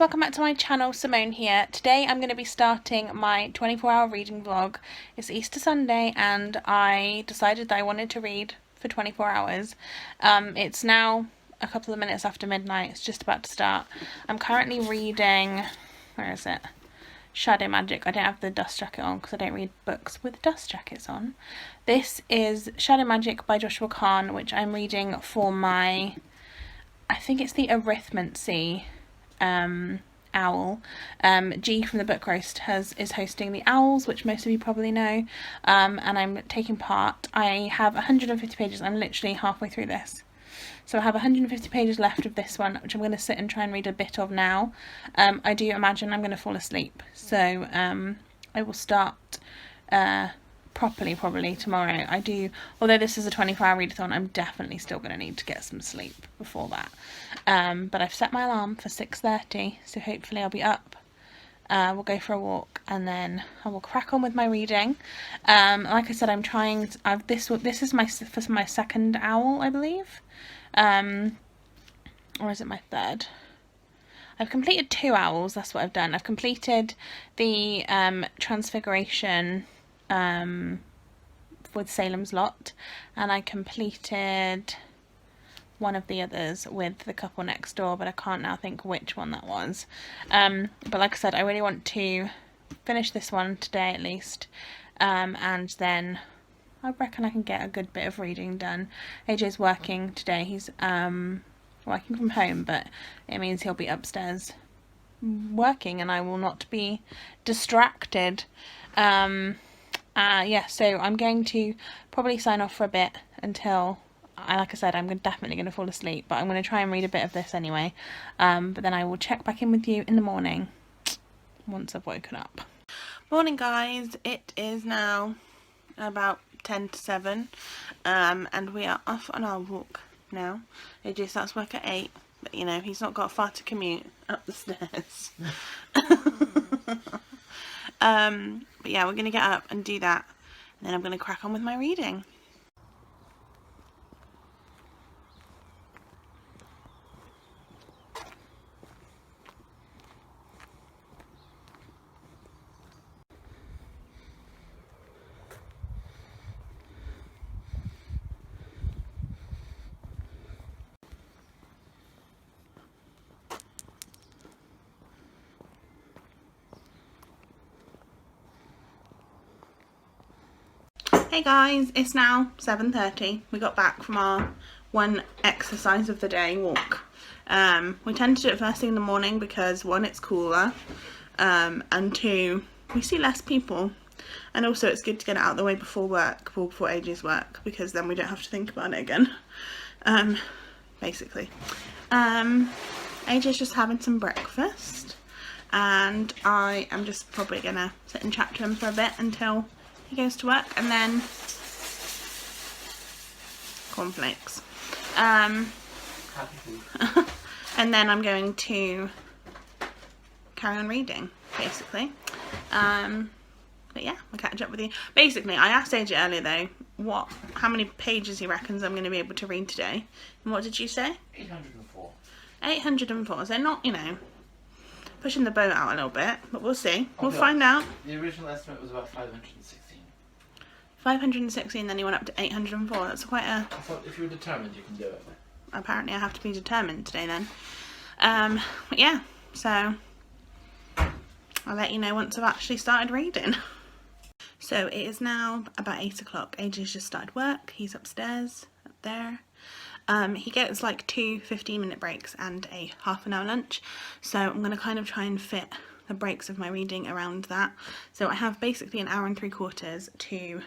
Welcome back to my channel, Simone here. Today I'm going to be starting my 24-hour reading vlog. It's Easter Sunday and I decided that I wanted to read for 24 hours. It's now a couple of minutes after midnight, it's just about to start. I'm currently reading, where is it? Shadow Magic. I don't have the dust jacket on because I don't read books with dust jackets on. This is Shadow Magic by Joshua Kahn, which I'm reading for my, I think it's the Arithmancy owl. G from the Book Roast is hosting the owls, which most of you probably know, and I'm taking part. I have 150 pages. I'm literally halfway through this, so I have 150 pages left of this one, which I'm going to sit and try and read a bit of now. I do imagine I'm going to fall asleep, so I will start properly probably tomorrow. Although this is a 24-hour readathon, I'm definitely still going to need to get some sleep before that. But I've set my alarm for 6:30, so hopefully I'll be up. We'll go for a walk and then I will crack on with my reading. Like I said, I'm trying. This is my second owl, I believe, or is it my third? I've completed 2 owls. That's what I've done. I've completed the Transfiguration with Salem's Lot, and I completed one of the others with The Couple Next Door, but I can't now think which one that was. But like I said, I really want to finish this one today at least, and then I reckon I can get a good bit of reading done. AJ's working today. He's working from home, but it means he'll be upstairs working and I will not be distracted. Yeah, so I'm going to probably sign off for a bit until, like I said, I'm definitely going to fall asleep, but I'm going to try and read a bit of this anyway. But then I will check back in with you in the morning once I've woken up. Morning guys, it is now about 10 to 7 and we are off on our walk now. AJ starts work at 8, but you know, he's not got far to commute up the stairs. But yeah, we're going to get up and do that, and then I'm going to crack on with my reading. Hey guys, it's now 7:30. We got back from our one exercise of the day walk. We tend to do it first thing in the morning because 1, it's cooler, and 2, we see less people, and also it's good to get it out of the way before work, or before AJ's work, because then we don't have to think about it again. Basically. AJ's just having some breakfast, and I am just probably gonna sit and chat to him for a bit until he goes to work, and then cornflakes. And then I'm going to carry on reading, basically. But yeah, I'll catch up with you. Basically, I asked AJ earlier though, how many pages he reckons I'm going to be able to read today. And what did you say? 804. 804, so not, you know, pushing the boat out a little bit, but we'll see. We'll find out. The original estimate was about 516. 516, then he went up to 804. That's quite a... I thought if you were determined, you can do it. Apparently I have to be determined today then. But yeah, so I'll let you know once I've actually started reading. So it is now about 8 o'clock. AJ's just started work. He's upstairs, up there. He gets like 2 15-minute breaks and a half-an-hour lunch. So I'm going to kind of try and fit the breaks of my reading around that. So I have basically an hour and 3/4 to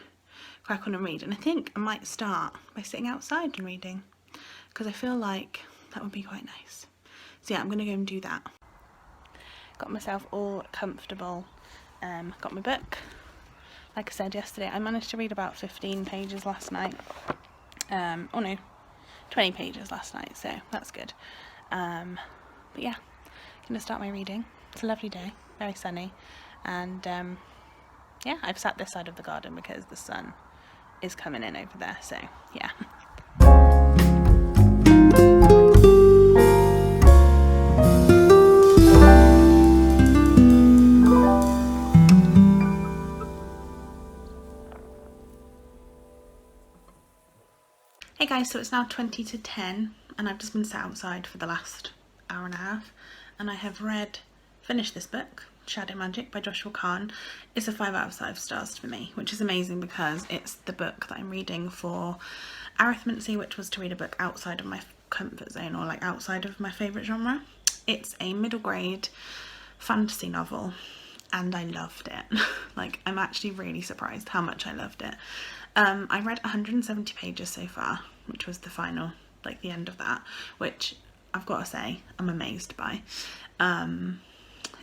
crack on and read, and I think I might start by sitting outside and reading because I feel like that would be quite nice. So yeah, I'm gonna go and do that. Got myself all comfortable, got my book. Like I said yesterday, I managed to read about 15 pages last night. Oh no, 20 pages last night, so that's good. But yeah, gonna start my reading. It's a lovely day, very sunny, and yeah, I've sat this side of the garden because the sun is coming in over there, so yeah. guys, so it's now 20 to 10 and I've just been sat outside for the last hour and a half and I have finished this book, Shadow Magic by Joshua Kahn. It's a 5 out of 5 stars for me, which is amazing because it's the book that I'm reading for Arithmancy, which was to read a book outside of my comfort zone, or like outside of my favourite genre. It's a middle grade fantasy novel and I loved it. Like, I'm actually really surprised how much I loved it. I read 170 pages so far, which was the final, like the end of that, which I've got to say I'm amazed by.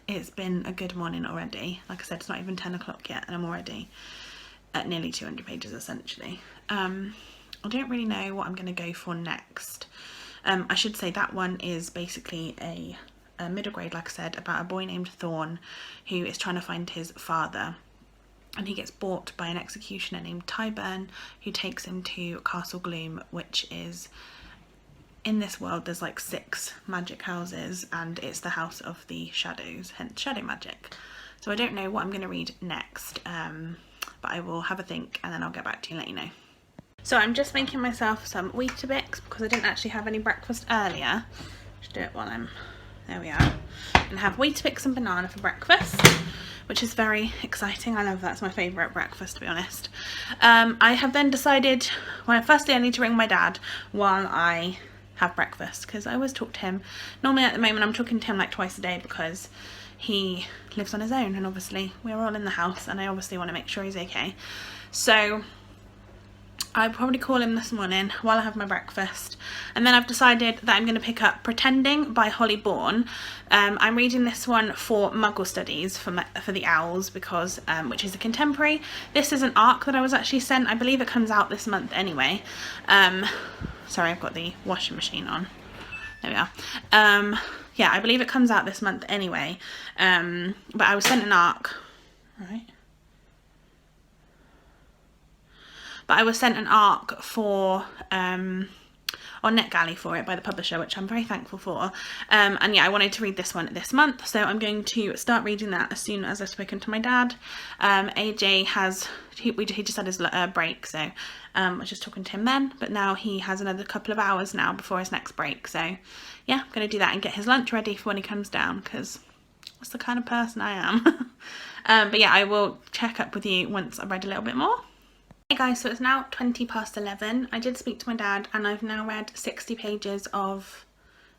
It's been a good morning already. Like I said, it's not even 10 o'clock yet and I'm already at nearly 200 pages essentially. I don't really know what I'm going to go for next. I should say that one is basically a middle grade, like I said, about a boy named Thorn who is trying to find his father, and he gets bought by an executioner named Tyburn who takes him to Castle Gloom, which is, in this world there's like 6 magic houses and it's the house of the shadows, hence shadow magic. So I don't know what I'm going to read next, but I will have a think and then I'll get back to you and let you know. So I'm just making myself some Weetabix because I didn't actually have any breakfast earlier. Just do it while I'm, there we are. And have Weetabix and banana for breakfast, which is very exciting. I love that's my favourite breakfast, to be honest. I have then decided, well, firstly I need to ring my dad while I have breakfast because I always talk to him. Normally at the moment I'm talking to him like twice a day because he lives on his own and obviously we're all in the house and I obviously want to make sure he's okay. So I'll probably call him this morning while I have my breakfast, and then I've decided that I'm going to pick up Pretending by Holly Bourne. I'm reading this one for Muggle Studies for the Owls because which is a contemporary. This is an ARC that I was actually sent. I believe it comes out this month anyway. Sorry, I've got the washing machine on. There we are. Yeah, I believe it comes out this month anyway. But I was sent an ARC. Right. But I was sent an ARC for, on NetGalley for it by the publisher, which I'm very thankful for. And yeah, I wanted to read this one this month, so I'm going to start reading that as soon as I've spoken to my dad. AJ has, he just had his break, so I was just talking to him then, but now he has another couple of hours now before his next break. So yeah, I'm going to do that and get his lunch ready for when he comes down, because that's the kind of person I am. But yeah, I will check up with you once I've read a little bit more. Hey guys, so it's now 20 past 11. I did speak to my dad and I've now read 60 pages of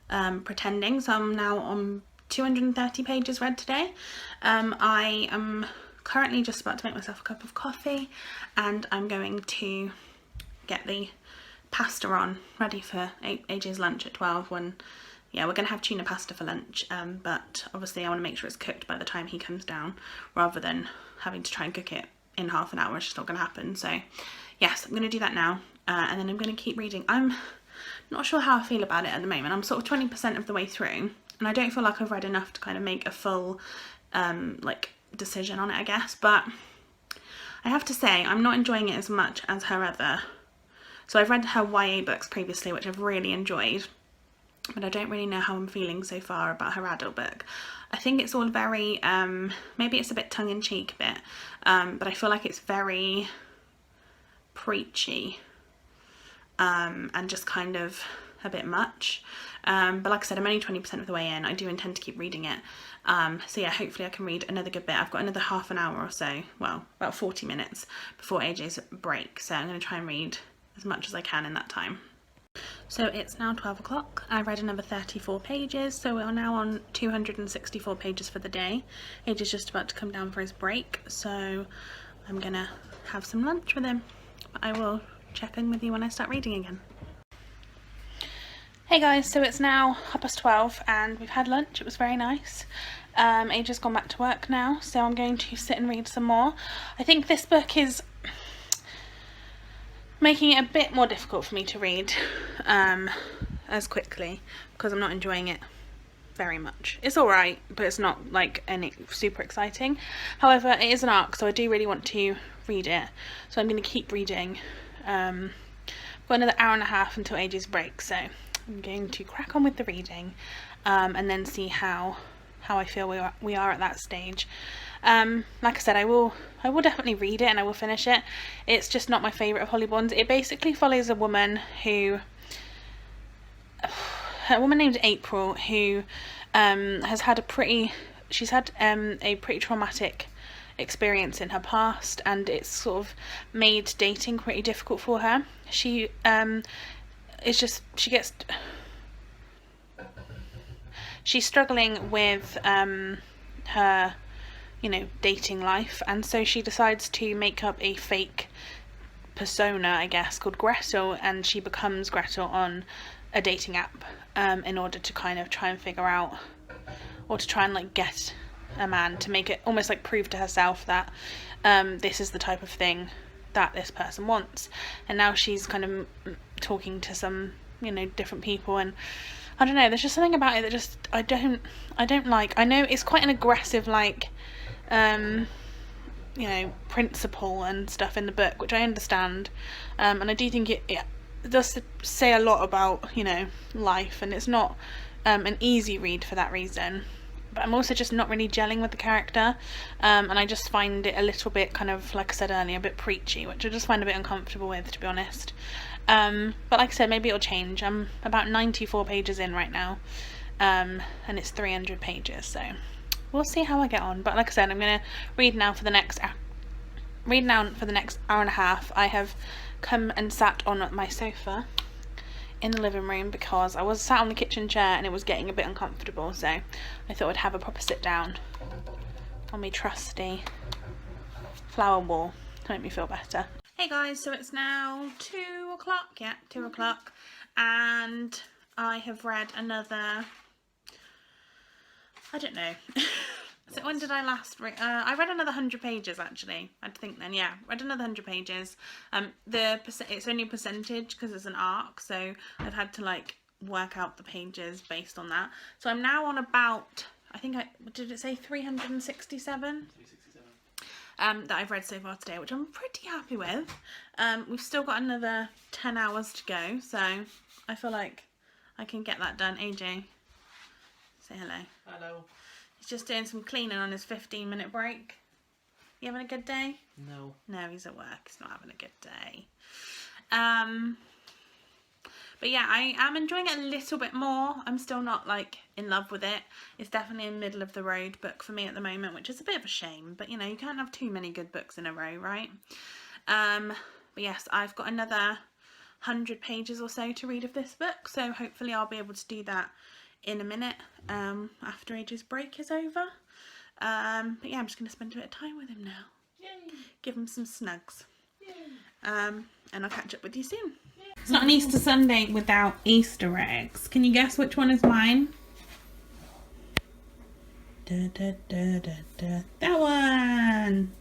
Pretending, so I'm now on 230 pages read today. I am currently just about to make myself a cup of coffee and I'm going to get the pasta on ready for AJ's lunch at 12 when, yeah, we're going to have tuna pasta for lunch, but obviously I want to make sure it's cooked by the time he comes down rather than having to try and cook it in half an hour. It's just not going to happen. So yes, I'm going to do that now, and then I'm going to keep reading. I'm not sure how I feel about it at the moment. I'm sort of 20% of the way through and I don't feel like I've read enough to kind of make a full like decision on it, I guess, but I have to say I'm not enjoying it as much as her other, so I've read her YA books previously which I've really enjoyed, but I don't really know how I'm feeling so far about her adult book. I think it's all very, maybe it's a bit tongue-in-cheek a bit, but I feel like it's very preachy and just kind of a bit much. But like I said, I'm only 20% of the way in. I do intend to keep reading it. So yeah, hopefully I can read another good bit. I've got another half an hour or so, well, about 40 minutes before AJ's break. So I'm going to try and read as much as I can in that time. So it's now 12 o'clock. I read another 34 pages, so we're now on 264 pages for the day. AJ's just about to come down for his break, so I'm gonna have some lunch with him. But I will check in with you when I start reading again. Hey guys, so it's now 12:30 and we've had lunch. It was very nice. AJ's gone back to work now, so I'm going to sit and read some more. I think this book is making it a bit more difficult for me to read as quickly because I'm not enjoying it very much. It's alright, but it's not like any super exciting. However, it is an ARC, so I do really want to read it, so I'm going to keep reading. I've got another hour and a half until AJ's break, so I'm going to crack on with the reading and then see how how I feel we are at that stage. Like I said, I will definitely read it and I will finish it. It's just not my favourite of Holly Bond's. It basically follows a woman named April who has had a pretty traumatic experience in her past, and it's sort of made dating pretty difficult for her. She's struggling with her dating life, and so she decides to make up a fake persona, I guess, called Gretel, and she becomes Gretel on a dating app in order to kind of try and figure out, or to try and like get a man to make it almost like prove to herself that this is the type of thing that this person wants. And now she's kind of talking to some different people, and I don't know, there's just something about it that just I don't like. I know it's quite an aggressive principle and stuff in the book, which I understand, and I do think it does say a lot about life, and it's not an easy read for that reason. But I'm also just not really gelling with the character, and I just find it a little bit kind of, like I said earlier, a bit preachy, which I just find a bit uncomfortable with, to be honest. But like I said, maybe it'll change. I'm about 94 pages in right now, and it's 300 pages, so we'll see how I get on. But like I said, I'm going to read now for the next hour and a half. I have come and sat on my sofa in the living room because I was sat on the kitchen chair and it was getting a bit uncomfortable, so I thought I'd have a proper sit down on my trusty flower wall to make me feel better. Hey guys, so it's now 2 o'clock, yeah, 2 o'clock, and I have read another, I don't know, so when did I last read? I read another 100 pages actually, I think then, yeah, read another 100 pages. It's only a percentage because it's an arc, so I've had to like work out the pages based on that. So I'm now on about, I think did it say 367? 367. That I've read so far today, which I'm pretty happy with. We've still got another 10 hours to go, so I feel like I can get that done. AJ, say hello. Hello. He's just doing some cleaning on his 15-minute break. You having a good day? No. No, he's at work. He's not having a good day. But yeah, I am enjoying it a little bit more. I'm still not like in love with it. It's definitely a middle of the road book for me at the moment, which is a bit of a shame. But you know, you can't have too many good books in a row, right? But yes, I've got another 100 pages or so to read of this book, so hopefully I'll be able to do that in a minute after AJ's break is over. But yeah, I'm just going to spend a bit of time with him now. Yay. Give him some snugs. Yay. And I'll catch up with you soon. It's not an Easter Sunday without Easter eggs. Can you guess which one is mine? Da, da, da, da, da. That one!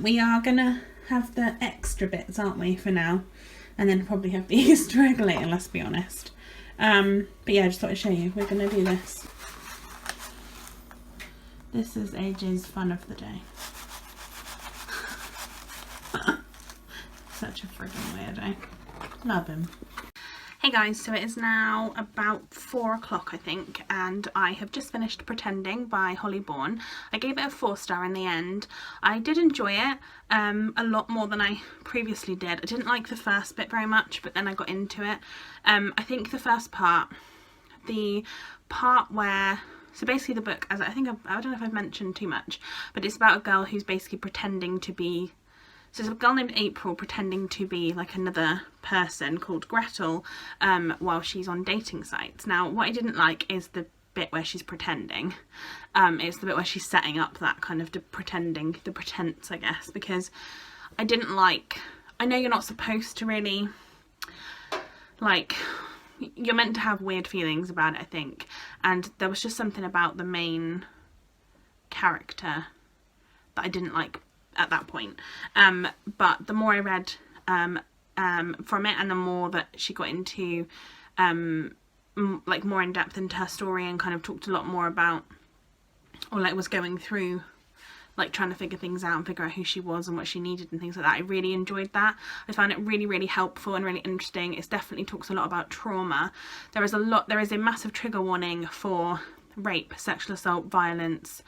We are going to have the extra bits, aren't we, for now? And then probably have the Easter egg later, let's be honest. But yeah, I just thought I'd show you. We're going to do this. This is AJ's fun of the day. Such a friggin' weirdo. Love him. Hey guys, so it is now about 4 o'clock I think, and I have just finished Pretending by Holly Bourne. I gave it a 4-star in the end. I did enjoy it a lot more than I previously did. I didn't like the first bit very much, but then I got into it. I think the first part, the part where, so basically the book, as I don't know if I've mentioned too much, but it's about a girl who's basically pretending to be, so there's a girl named April pretending to be like another person called Gretel while she's on dating sites. Now, what I didn't like is the bit where she's pretending. It's the bit where she's setting up that kind of the pretense, I guess, because I didn't like, I know you're not supposed to really, like, you're meant to have weird feelings about it, I think, and there was just something about the main character that I didn't like at that point. But the more I read from it, and the more that she got into like more in depth into her story and kind of talked a lot more about, or like was going through like trying to figure things out and figure out who she was and what she needed and things like that, I really enjoyed that. I found it really, really helpful and really interesting. It definitely talks a lot about trauma. There is a massive trigger warning for rape, sexual assault, violence,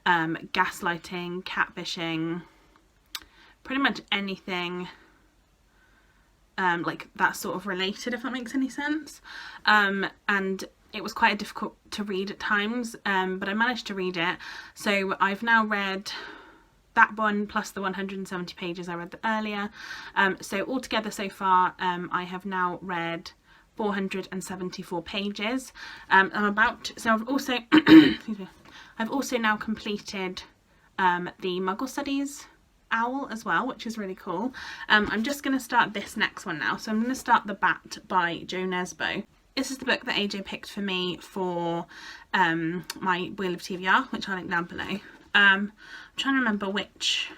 gaslighting, catfishing, pretty much anything like that sort of related, if that makes any sense. And it was quite difficult to read at times, but I managed to read it. So I've now read that one plus the 170 pages I read earlier. So altogether so far, I have now read 474 pages. I've also excuse me, I've also now completed the Muggle Studies Owl as well, which is really cool. I'm just going to start this next one now. So I'm going to start The Bat by Jo Nesbø. This is the book that AJ picked for me for my Wheel of TBR, which I'll link down below. I'm trying to remember which.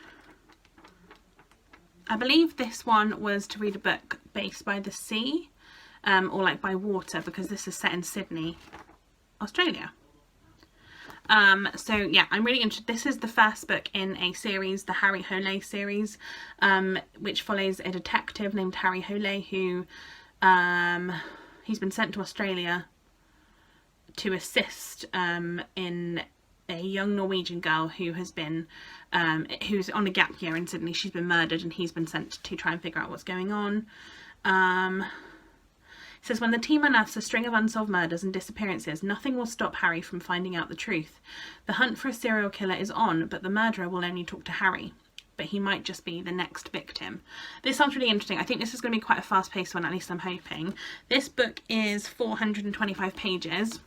I believe this one was to read a book based by the sea, or like by water, because this is set in Sydney, Australia. So yeah, I'm really interested. This is the first book in a series, the Harry Hole series, which follows a detective named Harry Hole who he's been sent to Australia to assist in a young Norwegian girl who has been who's on a gap year in Sydney. She's been murdered and he's been sent to try and figure out what's going on. It says, when the team unearths a string of unsolved murders and disappearances, nothing will stop Harry from finding out the truth. The hunt for a serial killer is on, but the murderer will only talk to Harry. But he might just be the next victim. This sounds really interesting. I think this is going to be quite a fast-paced one, at least I'm hoping. This book is 425 pages.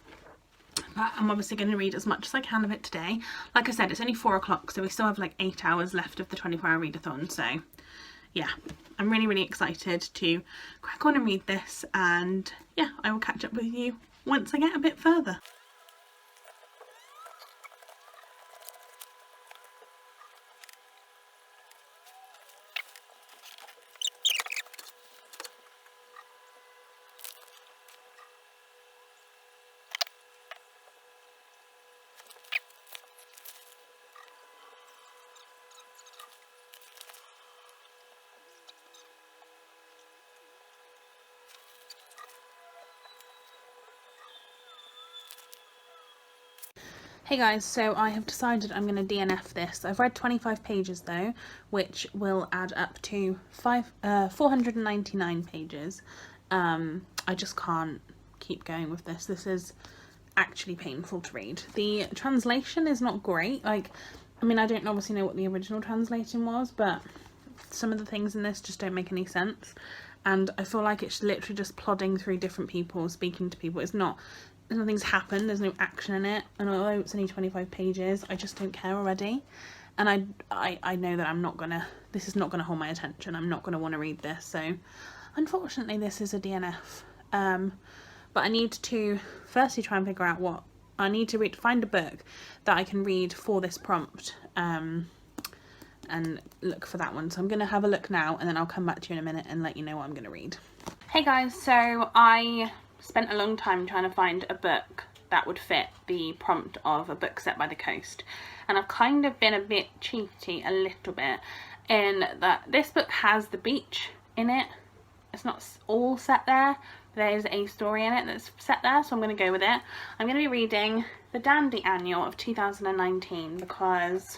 But I'm obviously going to read as much as I can of it today. Like I said, it's only 4 o'clock, so we still have like 8 hours left of the 24-hour readathon. So yeah, I'm really excited to crack on and read this, and yeah, I will catch up with you once I get a bit further. Hey guys, so I have decided I'm going to DNF this. I've read 25 pages though, which will add up to 499 pages. I just can't keep going with this. This is actually painful to read. The translation is not great. Like, I mean, I don't obviously know what the original translation was, but some of the things in this just don't make any sense. And I feel like it's literally just plodding through different people, speaking to people. Nothing's happened, there's no action in it, and although it's only 25 pages, I just don't care already. And I know that this is not gonna hold my attention. I'm not gonna want to read this, so unfortunately this is a DNF. But I need to firstly try and figure out what I need to read, find a book that I can read for this prompt, and look for that one. So I'm gonna have a look now, and then I'll come back to you in a minute and let you know what I'm gonna read. Hey guys, so I spent a long time trying to find a book that would fit the prompt of a book set by the coast, and I've kind of been a bit cheaty a little bit in that this book has the beach in it. It's not all set there, there's a story in it that's set there, so I'm going to go with it. I'm going to be reading the Dandy Annual of 2019 because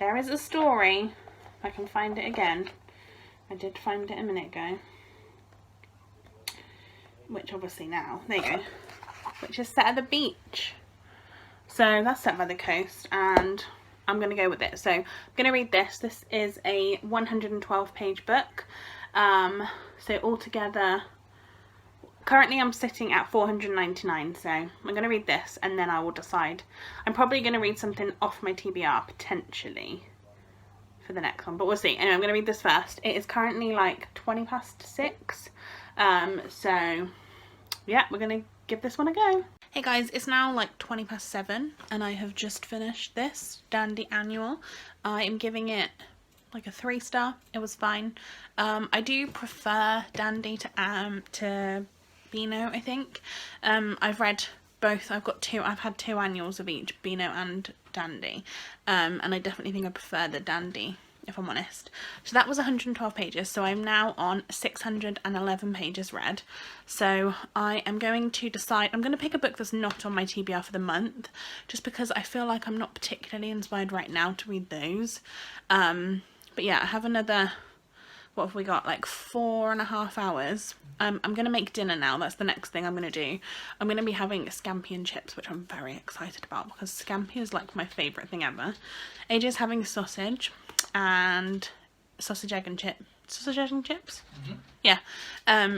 there is a story, if I can find it again. I did find it a minute ago, which obviously now, there you go, which is set at the beach. So that's set by the coast, and I'm going to go with it. So I'm going to read this. This is a 112 page book. So altogether, currently I'm sitting at 499, so I'm going to read this and then I will decide. I'm probably going to read something off my TBR, potentially, for the next one, but we'll see. Anyway, I'm going to read this first. It is currently like 6:20. So yeah, we're gonna give this one a go. Hey guys, it's now like 7:20 and I have just finished this Dandy Annual. I am giving it like a 3-star. It was fine. I do prefer Dandy to Beano, I think. I've read both. I've had 2 annuals of each, Beano and Dandy, and I definitely think I prefer the Dandy if I'm honest. So that was 112 pages, so I'm now on 611 pages read. So I am going to decide, I'm going to pick a book that's not on my TBR for the month, just because I feel like I'm not particularly inspired right now to read those. But yeah, I have another, what have we got, like 4.5 hours. I'm going to make dinner now. That's the next thing I'm going to do. I'm going to be having scampi and chips, which I'm very excited about because scampi is like my favourite thing ever. AJ's having sausage and sausage, egg and chips. Yeah,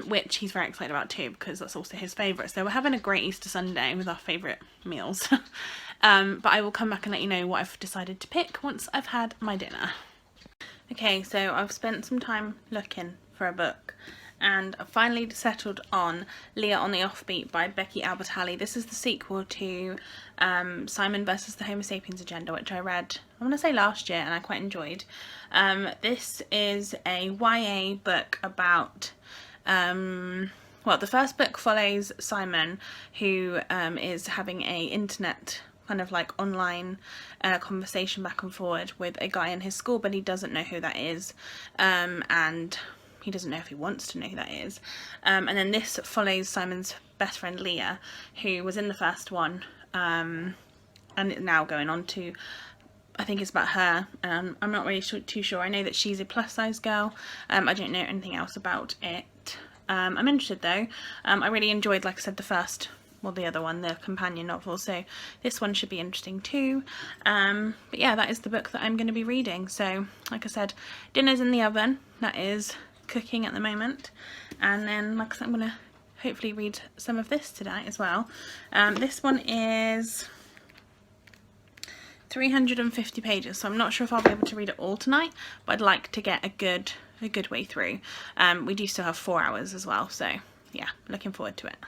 which he's very excited about too because that's also his favourite. So we're having a great Easter Sunday with our favourite meals. But I will come back and let you know what I've decided to pick once I've had my dinner. Okay, so I've spent some time looking for a book and I've finally settled on Leah on the Offbeat by Becky Albertalli. This is the sequel to Simon versus the Homo Sapiens Agenda, which I read, I want to say last year, and I quite enjoyed. This is a YA book about, well, the first book follows Simon, who is having a internet kind of like online conversation back and forward with a guy in his school, but he doesn't know who that is, and he doesn't know if he wants to know who that is. And then this follows Simon's best friend Leah, who was in the first one, and now going on to, I think it's about her. I'm not really too sure. I know that she's a plus size girl. I don't know anything else about it. I'm interested though. I really enjoyed, like I said, the first, well, the other one, the companion novel, so this one should be interesting too. But yeah, that is the book that I'm going to be reading. So like I said, dinner's in the oven, that is cooking at the moment, and then like I said, I'm going to hopefully read some of this tonight as well. This one is 350 pages, so I'm not sure if I'll be able to read it all tonight, but I'd like to get a good way through. We do still have 4 hours as well, so yeah, looking forward to it.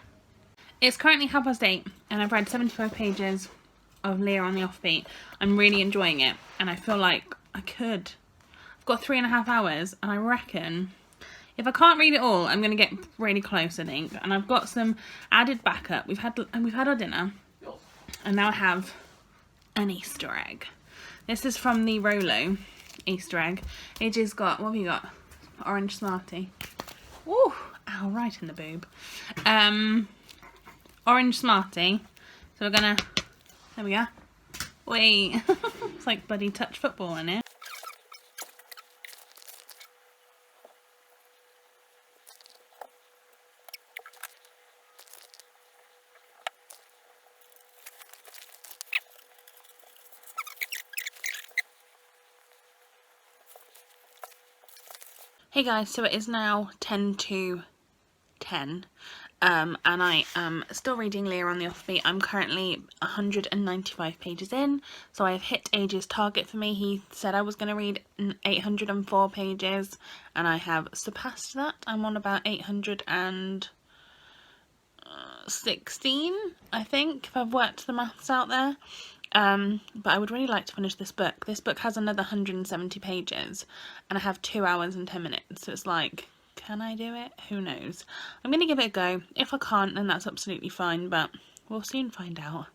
It's currently 8:30 and I've read 75 pages of Leah on the Offbeat. I'm really enjoying it and I feel like I've got 3.5 hours, and I reckon if I can't read it all, I'm going to get really close, I think. And I've got some added backup. We've had our dinner and now I have an Easter egg. This is from the Rolo Easter egg. AJ's got, what have you got? Orange Smartie. Woo! Ow, right in the boob. Orange Smartie. So we're gonna, there we go. Wait, it's like bloody touch football in it. Hey guys, so it is now 10 to 10. And I am still reading Leah on the Offbeat. I'm currently 195 pages in, so I have hit AJ's target for me. He said I was going to read 804 pages, and I have surpassed that. I'm on about 816, I think, if I've worked the maths out there. But I would really like to finish this book. This book has another 170 pages, and I have 2 hours and 10 minutes, so it's like, can I do it? Who knows? I'm going to give it a go. If I can't, then that's absolutely fine, but we'll soon find out.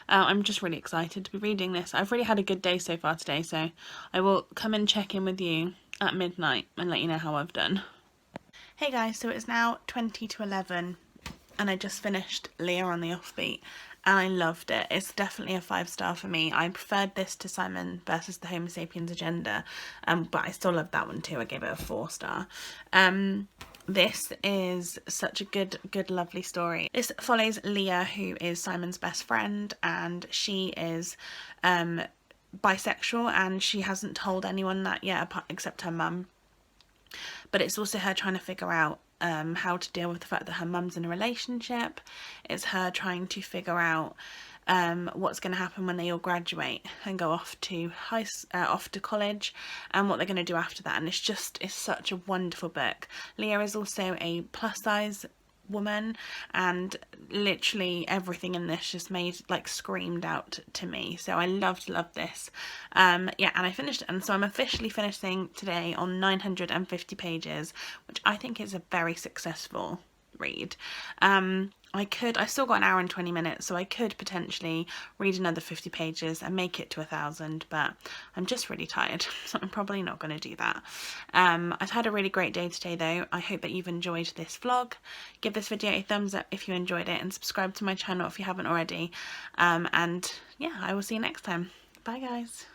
I'm just really excited to be reading this. I've really had a good day so far today, so I will come and check in with you at midnight and let you know how I've done. Hey guys, so it's now 20 to 11 and I just finished Leah on the Offbeat and I loved it. It's definitely a 5-star for me. I preferred this to Simon versus the Homo Sapiens Agenda, but I still loved that one too. I gave it a 4-star. This is such a good lovely story. This follows Leah, who is Simon's best friend, and she is bisexual and she hasn't told anyone that yet except her mum. But it's also her trying to figure out how to deal with the fact that her mum's in a relationship. It's her trying to figure out what's going to happen when they all graduate and go off to college, and what they're going to do after that. And it's such a wonderful book. Leah is also a plus size woman, and literally everything in this just screamed out to me. So I loved this. Yeah, and I finished it, and so I'm officially finishing today on 950 pages, which I think is a very successful read. I've still got an hour and 20 minutes, so I could potentially read another 50 pages and make it to 1,000, but I'm just really tired, so I'm probably not going to do that. I've had a really great day today though. I hope that you've enjoyed this vlog. Give this video a thumbs up if you enjoyed it, and subscribe to my channel if you haven't already. And yeah, I will see you next time. Bye guys.